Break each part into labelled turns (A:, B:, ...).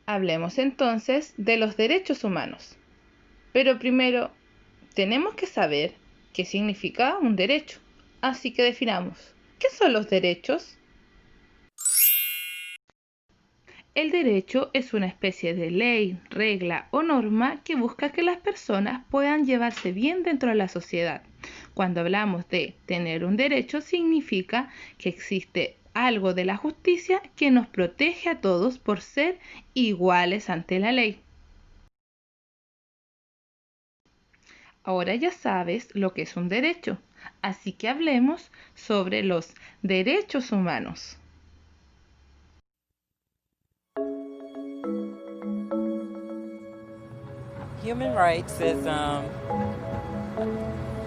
A: Hablemos entonces de los derechos humanos. Pero primero, tenemos que saber qué significa un derecho. Así que definamos, ¿qué son los derechos? El derecho es una especie de ley, regla o norma que busca que las personas puedan llevarse bien dentro de la sociedad. Cuando hablamos de tener un derecho, significa que existe algo de la justicia que nos protege a todos por ser iguales ante la ley. Ahora ya sabes lo que es un derecho, así que hablemos sobre los derechos humanos.
B: Human rights is,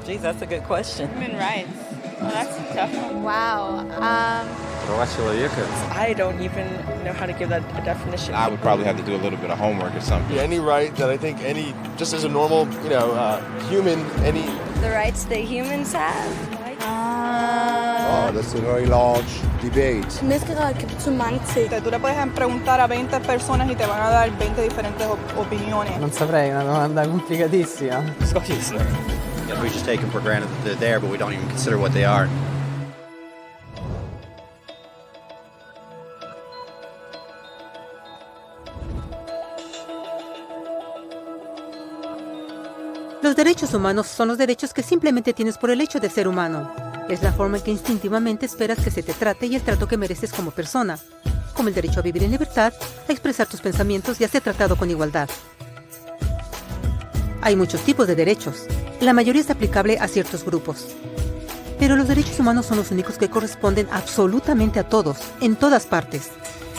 B: geez, that's a good question.
C: Human rights. Well, that's a tough one.
D: Wow.
C: I don't even know how to give that a definition.
E: I would probably have to do a little bit of homework or something.
F: Any right that I think just as a normal, human,
D: The rights that humans have.
G: Oh, that's a very large debate.
D: Menneskerettigheder kan betyde mange ting.
C: Tú le puedes preguntar a 20 personas y te van a dar 20 diferentes opiniones.
H: Non saprei, è una domanda complicatissima.
I: Yeah, we just take them for granted that they're there, but we don't even consider what they are.
J: Los derechos humanos son los derechos que simplemente tienes por el hecho de ser humano. Es la forma en que instintivamente esperas que se te trate y el trato que mereces como persona, como el derecho a vivir en libertad, a expresar tus pensamientos y a ser tratado con igualdad. Hay muchos tipos de derechos. La mayoría es aplicable a ciertos grupos. Pero los derechos humanos son los únicos que corresponden absolutamente a todos, en todas partes.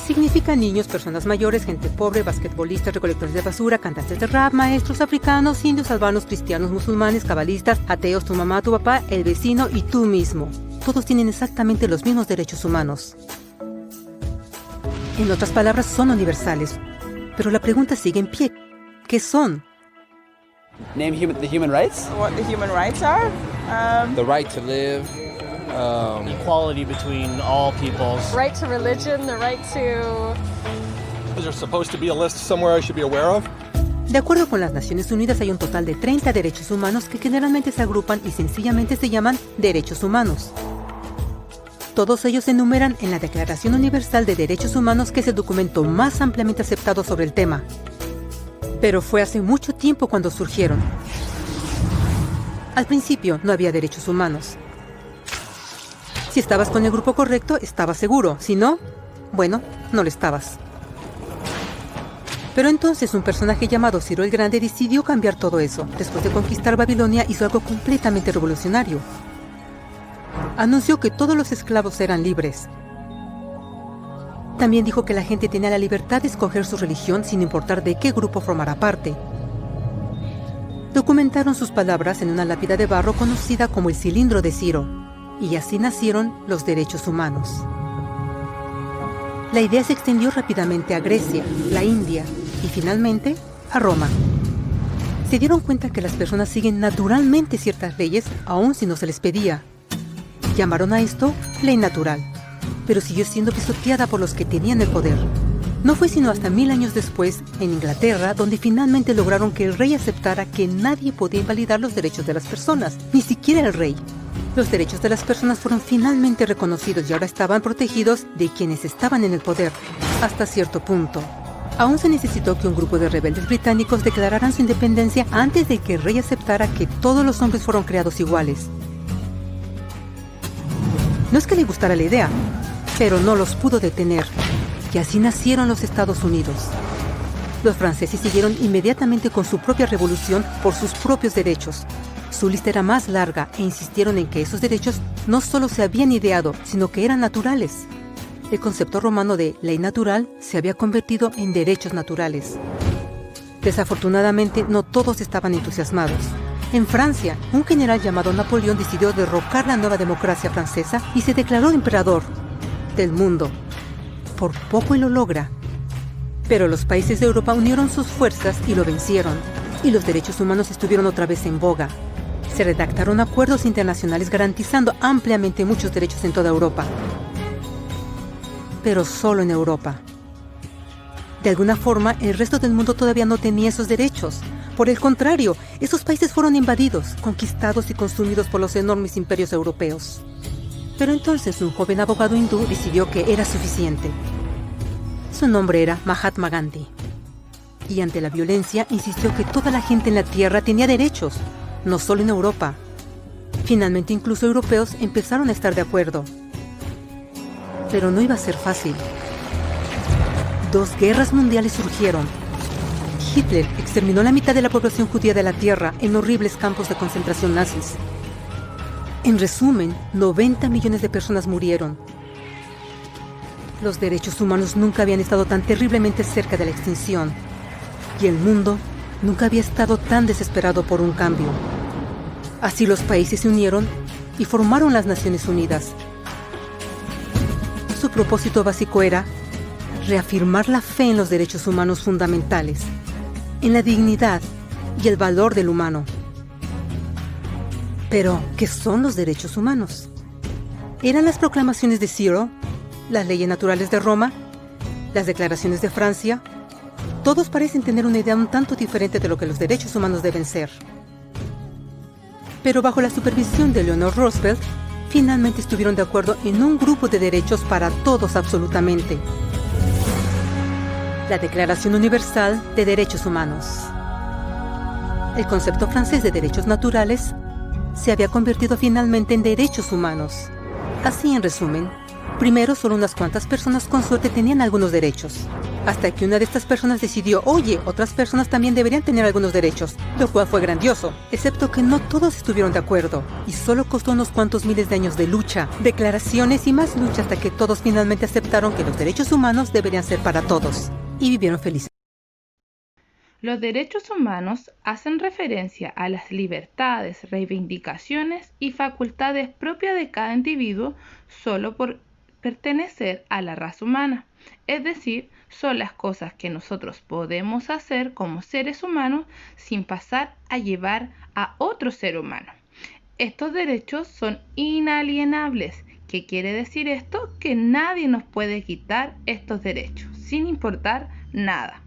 J: Significan niños, personas mayores, gente pobre, basquetbolistas, recolectores de basura, cantantes de rap, maestros africanos, indios, albanos, cristianos, musulmanes, cabalistas, ateos, tu mamá, tu papá, el vecino y tú mismo. Todos tienen exactamente los mismos derechos humanos. En otras palabras, son universales. Pero la pregunta sigue en pie. ¿Qué son?
H: Name the human rights?
C: What the human rights are?
F: the right to live.
K: Equality between all peoples.
D: Right to religion, the right to...
F: Is there supposed to be a list somewhere I should be aware of?
J: De acuerdo con las Naciones Unidas, hay un total de 30 derechos humanos que generalmente se agrupan y sencillamente se llaman derechos humanos. Todos ellos se enumeran en la Declaración Universal de Derechos Humanos, que es el documento más ampliamente aceptado sobre el tema. Pero fue hace mucho tiempo cuando surgieron. Al principio no había derechos humanos. Si estabas con el grupo correcto, estabas seguro. Si no, bueno, no lo estabas. Pero entonces un personaje llamado Ciro el Grande decidió cambiar todo eso. Después de conquistar Babilonia, hizo algo completamente revolucionario. Anunció que todos los esclavos eran libres. También dijo que la gente tenía la libertad de escoger su religión sin importar de qué grupo formara parte. Documentaron sus palabras en una lápida de barro conocida como el Cilindro de Ciro, y así nacieron los derechos humanos. La idea se extendió rápidamente a Grecia, la India y finalmente a Roma. Se dieron cuenta que las personas siguen naturalmente ciertas leyes aun si no se les pedía. Llamaron a esto ley natural, pero siguió siendo pisoteada por los que tenían el poder. No fue sino hasta 1000 años después, en Inglaterra, donde finalmente lograron que el rey aceptara que nadie podía invalidar los derechos de las personas, ni siquiera el rey. Los derechos de las personas fueron finalmente reconocidos y ahora estaban protegidos de quienes estaban en el poder, hasta cierto punto. Aún se necesitó que un grupo de rebeldes británicos declararan su independencia antes de que el rey aceptara que todos los hombres fueron creados iguales. No es que le gustara la idea, pero no los pudo detener, y así nacieron los Estados Unidos. Los franceses siguieron inmediatamente con su propia revolución por sus propios derechos. Su lista era más larga e insistieron en que esos derechos no solo se habían ideado, sino que eran naturales. El concepto romano de ley natural se había convertido en derechos naturales. Desafortunadamente, no todos estaban entusiasmados. En Francia, un general llamado Napoleón decidió derrocar la nueva democracia francesa y se declaró emperador del mundo. Por poco y lo logra. Pero los países de Europa unieron sus fuerzas y lo vencieron, y los derechos humanos estuvieron otra vez en boga. Se redactaron acuerdos internacionales garantizando ampliamente muchos derechos en toda Europa. Pero solo en Europa. De alguna forma, el resto del mundo todavía no tenía esos derechos. Por el contrario, esos países fueron invadidos, conquistados y consumidos por los enormes imperios europeos. Pero entonces un joven abogado hindú decidió que era suficiente. Su nombre era Mahatma Gandhi. Y ante la violencia insistió que toda la gente en la Tierra tenía derechos, no solo en Europa. Finalmente incluso europeos empezaron a estar de acuerdo. Pero no iba a ser fácil. 2 guerras mundiales surgieron. Hitler exterminó la mitad de la población judía de la Tierra en horribles campos de concentración nazis. En resumen, 90 millones de personas murieron. Los derechos humanos nunca habían estado tan terriblemente cerca de la extinción. Y el mundo nunca había estado tan desesperado por un cambio. Así los países se unieron y formaron las Naciones Unidas. Su propósito básico era reafirmar la fe en los derechos humanos fundamentales, en la dignidad y el valor del humano. Pero, ¿qué son los derechos humanos? ¿Eran las proclamaciones de Ciro, las leyes naturales de Roma, las declaraciones de Francia? Todos parecen tener una idea un tanto diferente de lo que los derechos humanos deben ser. Pero bajo la supervisión de Eleanor Roosevelt, finalmente estuvieron de acuerdo en un grupo de derechos para todos absolutamente. La Declaración Universal de Derechos Humanos. El concepto francés de derechos naturales se había convertido finalmente en derechos humanos. Así, en resumen, primero solo unas cuantas personas con suerte tenían algunos derechos, hasta que una de estas personas decidió, oye, otras personas también deberían tener algunos derechos, lo cual fue grandioso, excepto que no todos estuvieron de acuerdo, y solo costó unos cuantos miles de años de lucha, declaraciones y más lucha hasta que todos finalmente aceptaron que los derechos humanos deberían ser para todos, y vivieron felices.
A: Los derechos humanos hacen referencia a las libertades, reivindicaciones y facultades propias de cada individuo solo por pertenecer a la raza humana. Es decir, son las cosas que nosotros podemos hacer como seres humanos sin pasar a llevar a otro ser humano. Estos derechos son inalienables. ¿Qué quiere decir esto? Que nadie nos puede quitar estos derechos, sin importar nada.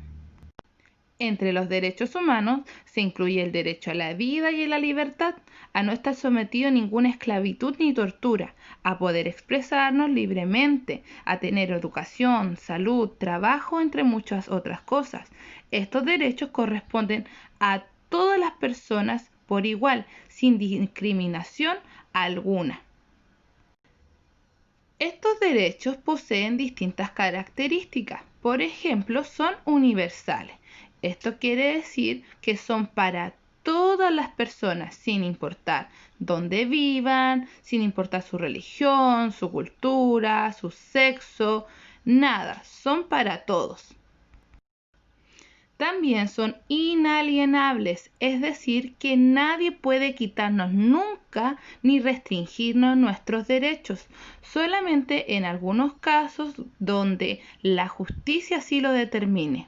A: Entre los derechos humanos se incluye el derecho a la vida y a la libertad, a no estar sometido a ninguna esclavitud ni tortura, a poder expresarnos libremente, a tener educación, salud, trabajo, entre muchas otras cosas. Estos derechos corresponden a todas las personas por igual, sin discriminación alguna. Estos derechos poseen distintas características. Por ejemplo, son universales. Esto quiere decir que son para todas las personas, sin importar dónde vivan, sin importar su religión, su cultura, su sexo, nada, son para todos. También son inalienables, es decir, que nadie puede quitarnos nunca ni restringirnos nuestros derechos, solamente en algunos casos donde la justicia así lo determine.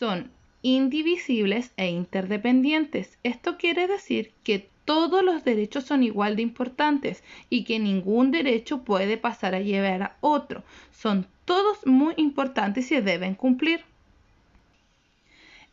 A: Son indivisibles e interdependientes. Esto quiere decir que todos los derechos son igual de importantes y que ningún derecho puede pasar a llevar a otro. Son todos muy importantes y se deben cumplir.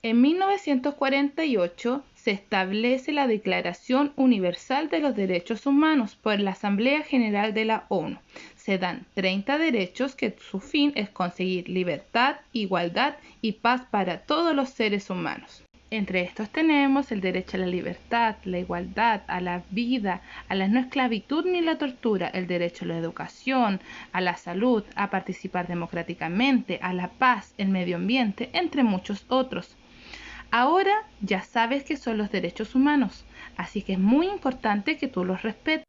A: En 1948 se establece la Declaración Universal de los Derechos Humanos por la Asamblea General de la ONU. Se dan 30 derechos que su fin es conseguir libertad, igualdad y paz para todos los seres humanos. Entre estos tenemos el derecho a la libertad, la igualdad, a la vida, a la no esclavitud ni la tortura, el derecho a la educación, a la salud, a participar democráticamente, a la paz, el medio ambiente, entre muchos otros. Ahora ya sabes qué son los derechos humanos, así que es muy importante que tú los respetes.